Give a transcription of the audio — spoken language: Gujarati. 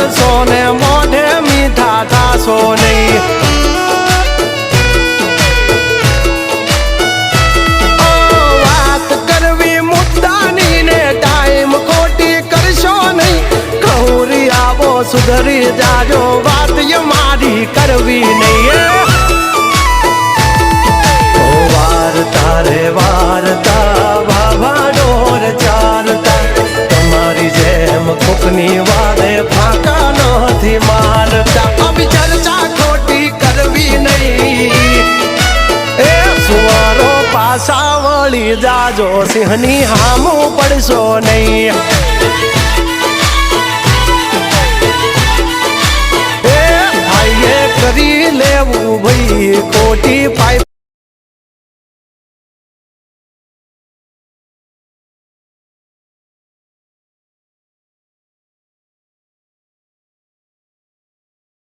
પડશો ને મોઢે મીઠા થાશો નહીં. વાત કરવી મુદ્દાની ને ટાઈમ ખોટી કરશો નહીં. કહુરી આવો સુધરી જાજો વાત મારી કરવી નહીં. વારતા રે વારતા વાવા ડોર ચાલતા તમારી જેમ કોકની વારે ફાંકા નથી મારતા. અભી ચર્ચા ખોટી કરવી નહીં. એ સુવારો પાછા વળી જાજો સિંહની હામું પડશો નહીં. કરી લેવું ભાઈ ખોટી પાઇપ